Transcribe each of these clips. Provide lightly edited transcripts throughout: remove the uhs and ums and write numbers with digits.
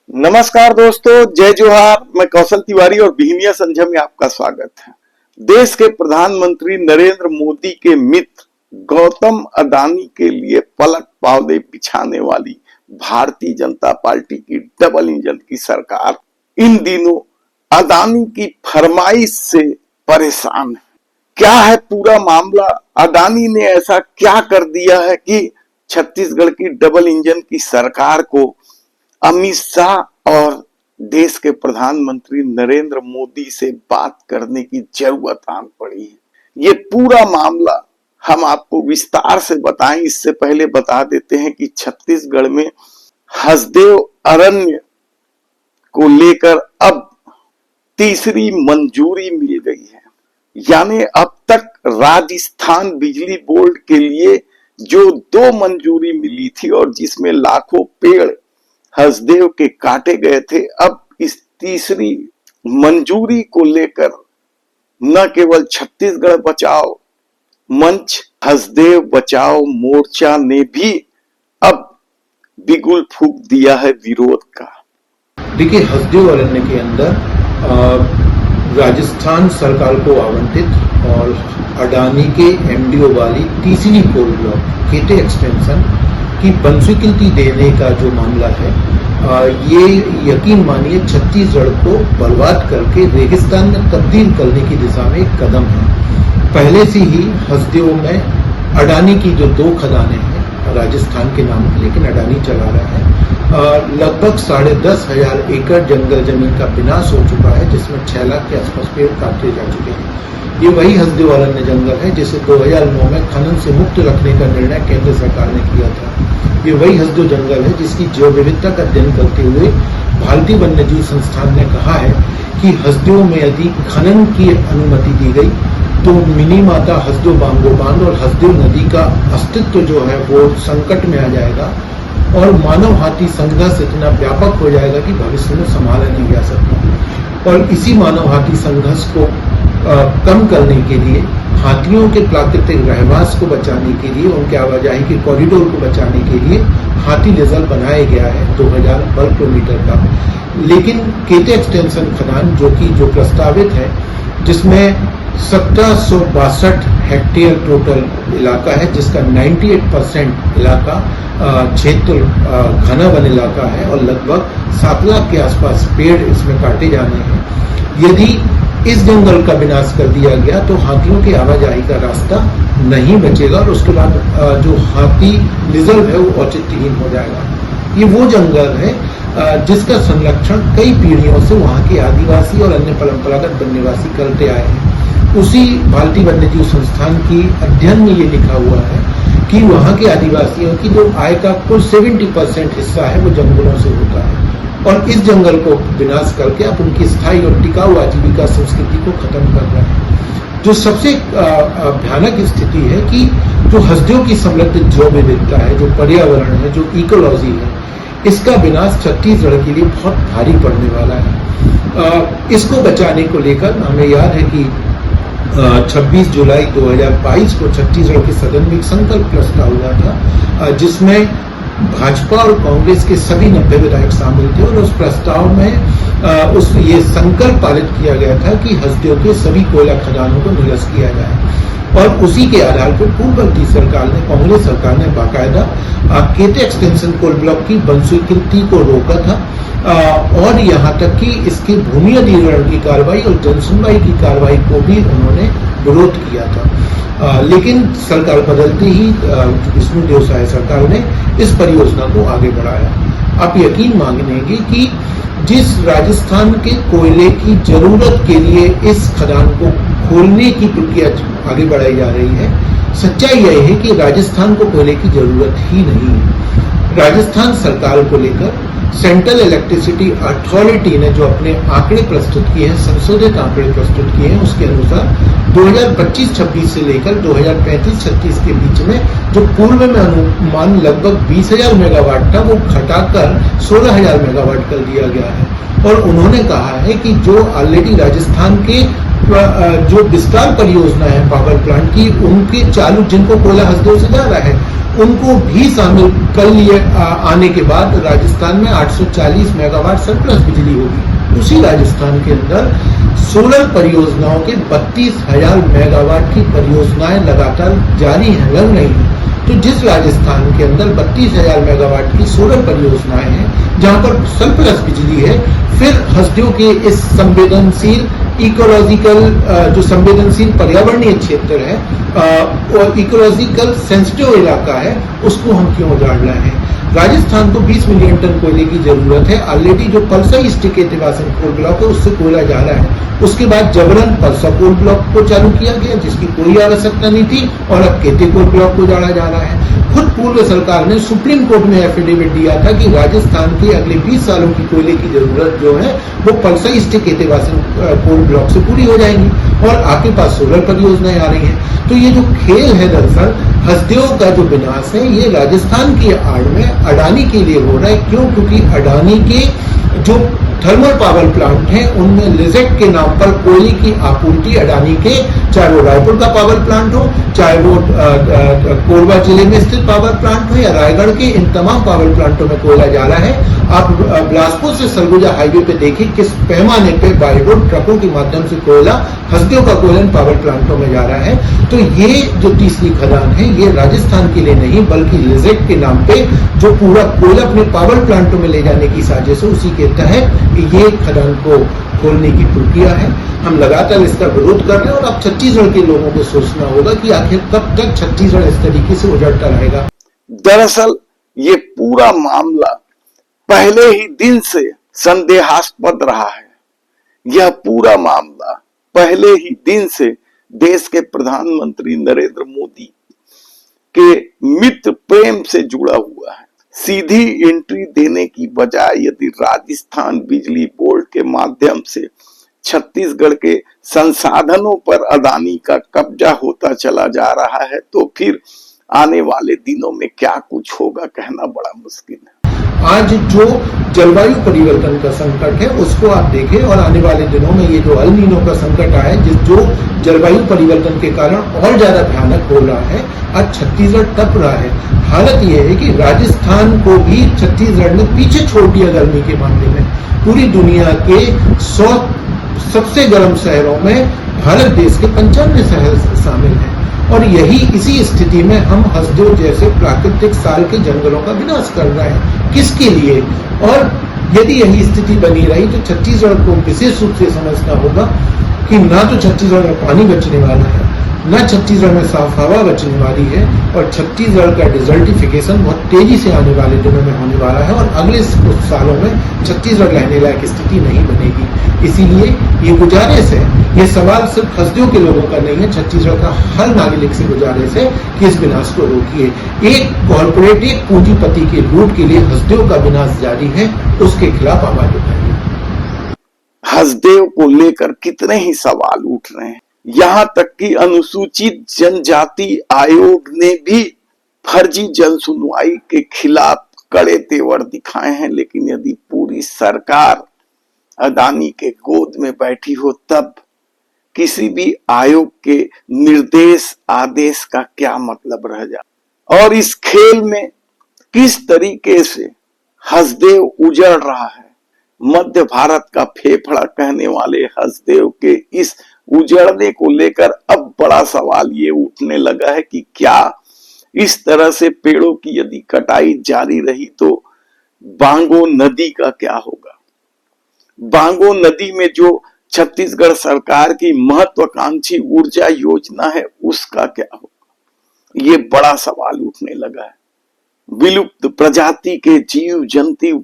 नमस्कार दोस्तों, जय जोहार। मैं कौशल तिवारी और बिहनिया संझा में आपका स्वागत है। देश के प्रधानमंत्री नरेंद्र मोदी के मित्र गौतम अडानी के लिए पलट पौधे बिछाने वाली भारतीय जनता पार्टी की डबल इंजन की सरकार इन दिनों अडानी की फरमाइश से परेशान है। क्या है पूरा मामला? अडानी ने ऐसा क्या कर दिया है कि छत्तीसगढ़ की डबल इंजन की सरकार को अमित शाह और देश के प्रधानमंत्री नरेंद्र मोदी से बात करने की जरूरत आन पड़ी है? ये पूरा मामला हम आपको विस्तार से बताएं। इससे पहले बता देते हैं कि छत्तीसगढ़ में हसदेव अरण्य को लेकर अब तीसरी मंजूरी मिल गई है। यानी अब तक राजस्थान बिजली बोर्ड के लिए जो 2 मंजूरी मिली थी और जिसमें लाखों पेड़ हसदेव के काटे गए थे, अब इस तीसरी मंजूरी को लेकर न केवल छत्तीसगढ़ बचाओ मंच, हसदेव बचाओ मोर्चा ने भी अब बिगुल फूंक दिया है विरोध का। देखिए, हसदेव अरण्य के अंदर राजस्थान सरकार को आवंटित और अडानी के एमडीओ वाली तीसरी कोल ब्लॉक केटे एक्सटेंशन की बंस्वीकृति देने का जो मामला है, ये यकीन मानिए छत्तीसगढ़ को बर्बाद करके रेगिस्तान में तब्दील करने की दिशा में एक कदम है। पहले से ही हसदेव में अडानी की जो 2 खदानें हैं राजस्थान के नाम पर, लेकिन अडानी चला रहा है, लगभग 10,500 एकड़ जंगल जमीन का विनाश हो चुका है, जिसमें 6 लाख के आसपास पेड़ काटे जा चुके हैं। ये वही हसदेव अरण्य जंगल है जिसे 2009 में खनन से मुक्त रखने का निर्णय केंद्र सरकार ने किया था। ये वही हसदेव जंगल है जिसकी जैव विविधता का अध्ययन करते हुए भारतीय वन्यजीव संस्थान ने कहा है कि हसदेव में यदि खनन की अनुमति दी गई तो मिनी माता हसदेव बांगो बांध और हसदेव नदी का अस्तित्व जो है वो संकट में आ जाएगा और मानव हाथी संघर्ष इतना व्यापक हो जाएगा कि भविष्य में संभाला नहीं जा सकता। और इसी मानव हाथी संघर्ष को कम करने के लिए, हाथियों के प्राकृतिक रहवास को बचाने के लिए, उनके आवाजाही के कॉरिडोर को बचाने के लिए हाथी रिजर्व बनाया गया है 2000 वर्ग किलोमीटर का। लेकिन केटे एक्सटेंशन खदान जो प्रस्तावित है, जिसमें 1762 हेक्टेयर टोटल इलाका है, जिसका 98% इलाका क्षेत्र घना वन इलाका है और लगभग 7 लाख के आसपास पेड़ इसमें काटे जाने हैं। यदि इस जंगल का विनाश कर दिया गया तो हाथियों की आवाजाही का रास्ता नहीं बचेगा और उसके बाद जो हाथी रिजर्व है वो औचित्यहीन हो जाएगा। ये वो जंगल है जिसका संरक्षण कई पीढ़ियों से वहाँ के आदिवासी और अन्य परंपरागत वन्यवासी करते आए हैं। उसी भारतीय वन्यजीव संस्थान की अध्ययन में ये लिखा हुआ है कि वहाँ के आदिवासियों की जो आय का कुल 70% हिस्सा है वो जंगलों से होता है और इस जंगल को विनाश करके आप उनकी स्थायी और टिकाऊ आजीविका संस्कृति को खत्म कर रहे हैं। जो सबसे भयानक स्थिति है कि जो हसदेव की समृद्ध जैव विविधता है, जो पर्यावरण है, जो इकोलॉजी है, इसका विनाश छत्तीसगढ़ के लिए बहुत भारी पड़ने वाला है। इसको बचाने को लेकर हमें याद है कि 26 जुलाई 2022 को छत्तीसगढ़ के सदन में एक संकल्प प्रस्ताव हुआ था, जिसमें भाजपा और कांग्रेस के सभी 90 विधायक शामिल थे और उस प्रस्ताव में ये संकल्प पारित किया गया था कि हसदेव के सभी कोयला खदानों को निरस्त किया जाए। और उसी के आधार पर पूर्ववर्ती सरकार ने, कांग्रेस सरकार ने बाकायदा केटे एक्सटेंशन कोल ब्लॉक की बंस्वीकृति को रोका था और यहाँ तक कि इसकी भूमि अधिग्रहण की कार्रवाई और जनसुनवाई की कार्रवाई को भी उन्होंने विरोध किया था। लेकिन सरकार बदलते ही विष्णुदेव साय सरकार ने इस परियोजना को आगे बढ़ाया। आप यकीन मानेंगे कि जिस राजस्थान के कोयले की जरूरत के लिए इस खदान को खोलने की प्रक्रिया आगे बढ़ाई जा रही है, सच्चाई यह है कि राजस्थान को कोयले की जरूरत ही नहीं है। राजस्थान सरकार को लेकर सेंट्रल इलेक्ट्रिसिटी अथॉरिटी ने जो अपने आंकड़े प्रस्तुत किए हैं, संशोधित आंकड़े प्रस्तुत किए हैं, उसके अनुसार 2025-26 से लेकर 2035-36 के बीच में जो पूर्व में अनुमान लगभग 20,000 मेगावाट था, वो घटाकर 16,000 मेगावाट कर दिया गया है। और उन्होंने कहा है कि जो ऑलरेडी राजस्थान के जो विस्तार परियोजना है पावर प्लांट की, उनके चालू, जिनको कोयला हसदेव से जा रहा है, उनको भी शामिल कर लिए आने के बाद राजस्थान में 840 मेगावाट सरप्लस बिजली होगी। उसी राजस्थान के अंदर सोलर परियोजनाओं के 32,000 मेगावाट की परियोजनाएं लगातार जारी हैं, लग रही हैं। तो जिस राजस्थान के अंदर 32,000 मेगावाट की सोलर परियोजनाएं हैं, जहां पर सरप्लस बिजली है, फिर हस्दियों के इस संवेदनशील इकोलॉजिकल जो संवेदनशील पर्यावरणीय क्षेत्र है और इकोलॉजिकल सेंसिटिव इलाका है, उसको हम क्यों उजाड़ रहे हैं। राजस्थान को 20 मिलियन टन कोयले की जरूरत है। ऑलरेडी जो परसा ईस्ट के तेवासन कोल ब्लॉक है, उससे कोयला जा रहा है। उसके बाद जबरन परसा कोल ब्लॉक को चालू किया गया, जिसकी कोई आवश्यकता नहीं थी, और अब केते कोल ब्लॉक को जाड़ा जा रहा है। खुद पूर्व सरकार ने सुप्रीम कोर्ट में एफिडेविट दिया था कि राजस्थान की अगले 20 सालों की कोयले की जरूरत जो है वो परसा ईस्ट के तेवासन कोल ब्लॉक से पूरी हो जाएंगी, और आपके पास सोलर परियोजनाएं आ रही हैं। तो ये जो खेल है, दरअसल हस्दियों का जो विनाश है, ये राजस्थान की आड़ में अडानी के लिए हो रहा है। क्यों? क्योंकि अडानी के जो थर्मल पावर प्लांट हैं, उनमें लिजेट के नाम पर कोयले की आपूर्ति अडानी के, चाहे वो रायपुर का पावर प्लांट हो, चाहे वो कोरबा जिले में स्थित पावर प्लांट हो, या रायगढ़ के, इन तमाम पावर प्लांटों में कोयला जा रहा है। आप बिलासपुर से सरगुजा हाईवे पे देखिए किस पैमाने पे बाई रोड ट्रकों के माध्यम से कोयला हस्दियों का कोयला पावर प्लांटों में जा रहा है। तो ये जो तीसरी खदान है, ये राजस्थान के लिए नहीं, बल्कि लिजेट के नाम पे जो पूरा कोयला अपने पावर प्लांटों में ले जाने की साजिश है, उसी के तहत ये खदान को खोलने की प्रक्रिया है। हम लगातार इसका विरोध कर रहे हैं, और अब छत्तीसगढ़ के लोगों को सोचना होगा कि आखिर कब तक छत्तीसगढ़ इस तरीके से उजड़ता रहेगा। दरअसल ये पूरा मामला पहले ही दिन से संदेहास्पद रहा है। यह पूरा मामला पहले ही दिन से देश के प्रधानमंत्री नरेंद्र मोदी के मित्र प्रेम से जुड़ा हुआ है। सीधी एंट्री देने की बजाय यदि राजस्थान बिजली बोर्ड के माध्यम से छत्तीसगढ़ के संसाधनों पर अडानी का कब्जा होता चला जा रहा है, तो फिर आने वाले दिनों में क्या कुछ होगा कहना बड़ा मुश्किल है। आज जो जलवायु परिवर्तन का संकट है, उसको आप देखें, और आने वाले दिनों में ये जो अल नीनो का संकट आया है, जो जलवायु परिवर्तन के कारण और ज्यादा भयानक हो रहा है, आज छत्तीसगढ़ तप रहा है। हालत ये है कि राजस्थान को भी छत्तीसगढ़ ने पीछे छोड़ दिया गर्मी के मामले में। पूरी दुनिया के 100 सबसे गर्म शहरों में भारत देश के 95 शहर शामिल हैं, और यही इसी स्थिति में हम हस्दियों जैसे प्राकृतिक साल के जंगलों का विनाश कर रहे हैं। किसके लिए? और यदि यही स्थिति बनी रही तो छत्तीसगढ़ को विशेष रूप से समझना होगा कि ना तो छत्तीसगढ़ में पानी बचने वाला है, न छत्तीसगढ़ में साफ हवा बचने वाली है, और छत्तीसगढ़ का डिजर्टिफिकेशन बहुत तेजी से आने वाले दिनों में होने वाला है, और अगले कुछ सालों में छत्तीसगढ़ रहने लायक स्थिति नहीं बनेगी। इसीलिए ये गुजारिश है, ये सवाल सिर्फ हस्दियों के लोगों का नहीं है, छत्तीसगढ़ का हर नागरिक से गुजारिश है कि इस विनाश को रोकिए। एक कॉर्पोरेट, एक पूंजीपति के लूट के लिए हस्दियों का विनाश जारी है, उसके खिलाफ आवाज उठाइए। हसदेव को लेकर कितने ही सवाल उठ रहे हैं। यहां तक कि अनुसूचित जनजाति आयोग ने भी फर्जी जन सुनवाई के खिलाफ कड़े तेवर दिखाए हैं। लेकिन यदि पूरी सरकार अडानी के गोद में बैठी हो, तब किसी भी आयोग के निर्देश आदेश का क्या मतलब रह जाए। और इस खेल में किस तरीके से हसदेव उजड़ रहा है। मध्य भारत का फेफड़ा कहने वाले हसदेव के इस उजड़ने को लेकर अब बड़ा सवाल ये उठने लगा है कि क्या इस तरह से पेड़ों की यदि कटाई जारी रही तो बांगो नदी का क्या होगा। बांगो नदी में जो छत्तीसगढ़ सरकार की महत्वाकांक्षी ऊर्जा योजना है, उसका क्या होगा, ये बड़ा सवाल उठने लगा है। विलुप्त प्रजाति के जीव जंतु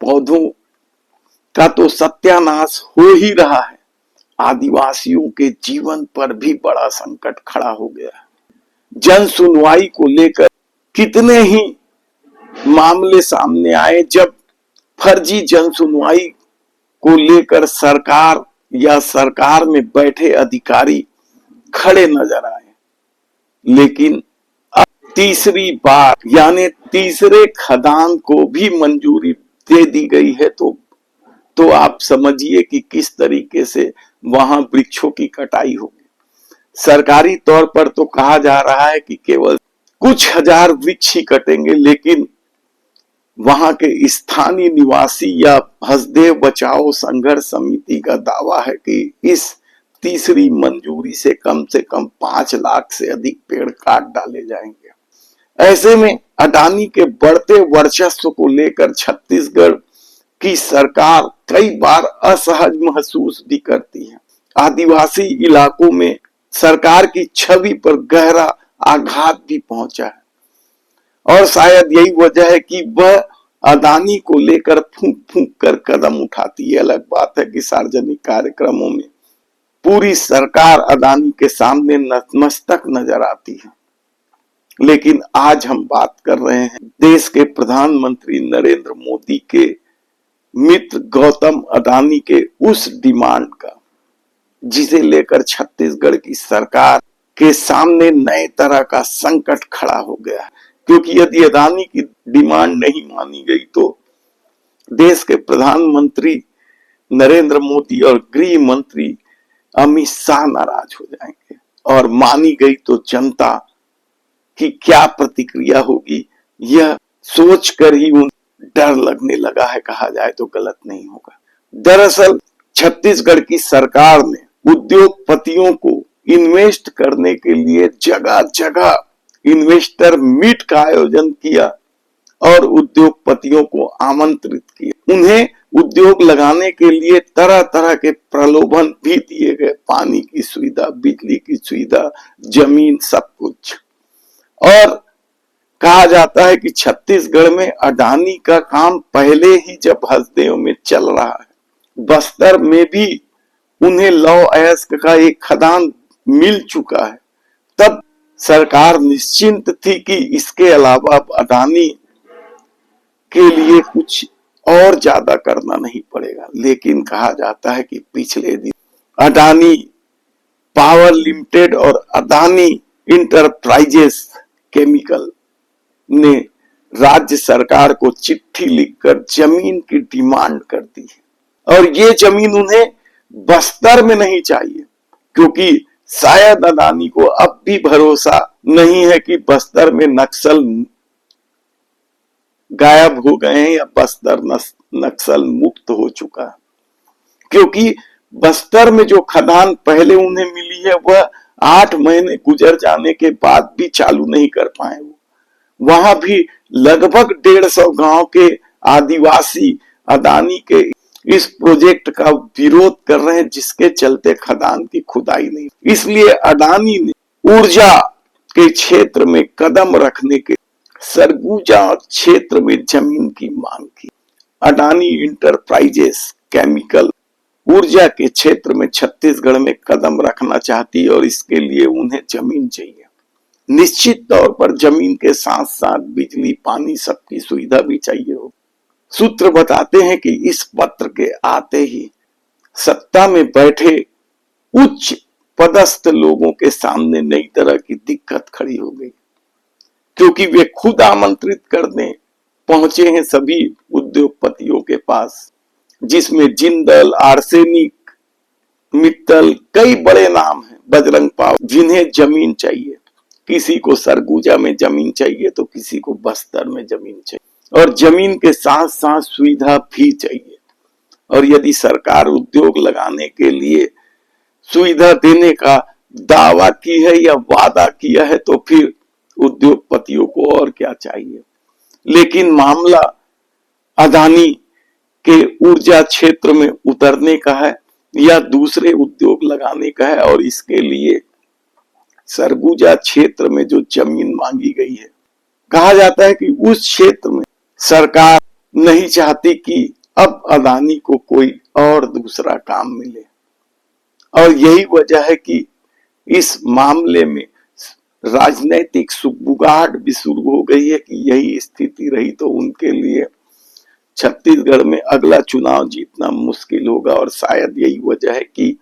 पौधों का तो सत्यानाश हो ही रहा है, आदिवासियों के जीवन पर भी बड़ा संकट खड़ा हो गया है। जन सुनवाई को लेकर कितने ही मामले सामने आए, जब फर्जी जन सुनवाई को लेकर सरकार या सरकार में बैठे अधिकारी खड़े नजर आए। लेकिन अब तीसरी बार यानी तीसरे खदान को भी मंजूरी दे दी गई है, तो आप समझिए कि किस तरीके से वहां वृक्षों की कटाई होगी। सरकारी तौर पर तो कहा जा रहा है कि केवल कुछ हजार वृक्ष ही कटेंगे, लेकिन वहां के स्थानीय निवासी या हसदेव बचाओ संघर्ष समिति का दावा है कि इस तीसरी मंजूरी से कम 5 लाख से अधिक पेड़ काट डाले जाएंगे। ऐसे में अडानी के बढ़ते वर्चस्व को लेकर छत्तीसगढ़ की सरकार कई बार असहज महसूस भी करती है। आदिवासी इलाकों में सरकार की छवि पर गहरा आघात भी पहुंचा है, और शायद यही वजह है कि वह अडानी को लेकर फूंक फूंक कर कदम उठाती है। अलग बात है कि सार्वजनिक कार्यक्रमों में पूरी सरकार अडानी के सामने नतमस्तक नजर आती है। लेकिन आज हम बात कर रहे हैं देश के प्रधानमंत्री नरेंद्र मोदी के मित्र गौतम अडानी के उस डिमांड का, जिसे लेकर छत्तीसगढ़ की सरकार के सामने नए तरह का संकट खड़ा हो गया है। क्योंकि यदि अडानी की डिमांड नहीं मानी गई तो देश के प्रधानमंत्री नरेंद्र मोदी और गृह मंत्री अमित शाह नाराज हो जाएंगे, और मानी गई तो जनता की क्या प्रतिक्रिया होगी, यह सोचकर ही उन डर लगने लगा है, कहा जाए तो गलत नहीं होगा। दरअसल छत्तीसगढ़ की सरकार ने उद्योगपतियों को इन्वेस्ट करने के लिए जगह जगह इन्वेस्टर मीट का आयोजन किया और उद्योगपतियों को आमंत्रित किया। उन्हें उद्योग लगाने के लिए तरह तरह के प्रलोभन भी दिए गए, पानी की सुविधा, बिजली की सुविधा, जमीन, सब कुछ। और कहा जाता है कि छत्तीसगढ़ में अडानी का काम पहले ही जब हसदेव में चल रहा है, बस्तर में भी उन्हें लौह अयस्क का एक खदान मिल चुका है, तब सरकार निश्चिंत थी कि इसके अलावा अडानी के लिए कुछ और ज्यादा करना नहीं पड़ेगा। लेकिन कहा जाता है कि पिछले दिन अडानी पावर लिमिटेड और अडानी इंटरप्राइजेस केमिकल ने राज्य सरकार को चिट्ठी लिखकर जमीन की डिमांड कर दी है, और ये जमीन उन्हें बस्तर में नहीं चाहिए, क्योंकि शायद अडानी को अब भी भरोसा नहीं है कि बस्तर में नक्सल गायब हो गए हैं या बस्तर नक्सल मुक्त हो चुका है। क्योंकि बस्तर में जो खदान पहले उन्हें मिली है वह 8 महीने गुजर जाने के बाद भी चालू नहीं कर पाए। वहां भी लगभग 150 गांव के आदिवासी अडानी के इस प्रोजेक्ट का विरोध कर रहे हैं, जिसके चलते खदान की खुदाई नहीं। इसलिए अडानी ने ऊर्जा के क्षेत्र में कदम रखने के सरगुजा क्षेत्र में जमीन की मांग की। अडानी इंटरप्राइजेस केमिकल ऊर्जा के क्षेत्र में छत्तीसगढ़ में कदम रखना चाहती है, और इसके लिए उन्हें जमीन चाहिए। निश्चित तौर पर जमीन के साथ साथ बिजली, पानी, सबकी सुविधा भी चाहिए हो। सूत्र बताते हैं कि इस पत्र के आते ही सत्ता में बैठे उच्च पदस्थ लोगों के सामने नई तरह की दिक्कत खड़ी हो गई, क्योंकि वे खुद आमंत्रित करने पहुंचे हैं सभी उद्योगपतियों के पास, जिसमें जिंदल, आर्सेनिक, मित्तल, कई बड़े नाम हैं, बजरंग पाव, जिन्हें जमीन चाहिए। किसी को सरगुजा में जमीन चाहिए तो किसी को बस्तर में जमीन चाहिए, और जमीन के साथ साथ सुविधा भी चाहिए। और यदि सरकार उद्योग लगाने के लिए सुविधा देने का दावा की है या वादा किया है, तो फिर उद्योगपतियों को और क्या चाहिए। लेकिन मामला अडानी के ऊर्जा क्षेत्र में उतरने का है या दूसरे उद्योग लगाने का है, और इसके लिए सरगुजा क्षेत्र में जो जमीन मांगी गई है, कहा जाता है कि उस क्षेत्र में सरकार नहीं चाहती कि अब अडानी को कोई और दूसरा काम मिले, और यही वजह है कि इस मामले में राजनीतिक सुगबुगाहट भी शुरू हो गई है कि यही स्थिति रही तो उनके लिए छत्तीसगढ़ में अगला चुनाव जीतना मुश्किल होगा। और शायद यही वजह है कि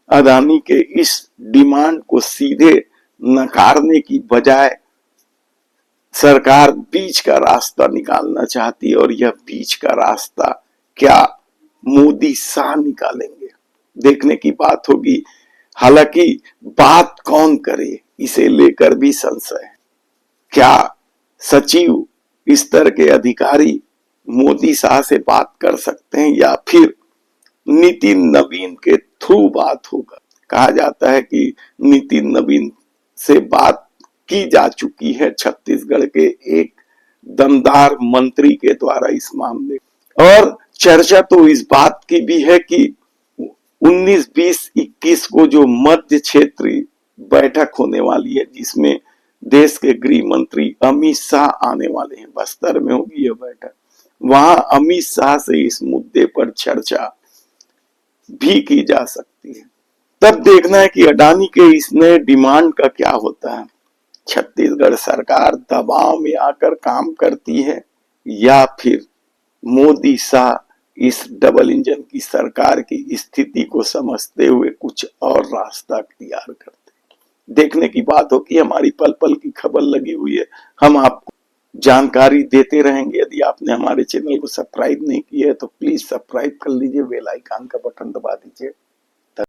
अडानी के इस डिमांड को सीधे नकारने की बजाय सरकार बीच का रास्ता निकालना चाहती है, और यह बीच का रास्ता क्या मोदी शाह निकालेंगे, देखने की बात होगी। हालांकि बात कौन करे, इसे लेकर भी संशय है। क्या सचिव स्तर के अधिकारी मोदी शाह से बात कर सकते हैं या फिर नितिन नवीन के थ्रू बात होगा? कहा जाता है कि नितिन नवीन से बात की जा चुकी है छत्तीसगढ़ के एक दमदार मंत्री के द्वारा इस मामले। और चर्चा तो इस बात की भी है कि 19, 20, 21 को जो मध्य क्षेत्रीय बैठक होने वाली है, जिसमें देश के गृह मंत्री अमित शाह आने वाले हैं, बस्तर में होगी यह बैठक, वहां अमित शाह से इस मुद्दे पर चर्चा भी की जा सकती है। तब देखना है कि अडानी के इस नए डिमांड का क्या होता है। छत्तीसगढ़ सरकार दबाव में आकर काम करती है या फिर मोदी शाह इस डबल इंजन की सरकार की स्थिति को समझते हुए कुछ और रास्ता अख्तियार करते हैं। देखने की बात हो कि हमारी पल पल की खबर लगी हुई है, हम आपको जानकारी देते रहेंगे। यदि आपने हमारे चैनल को सब्सक्राइब नहीं किया है तो प्लीज सब्सक्राइब कर लीजिए, बेल आइकन का बटन दबा दीजिए।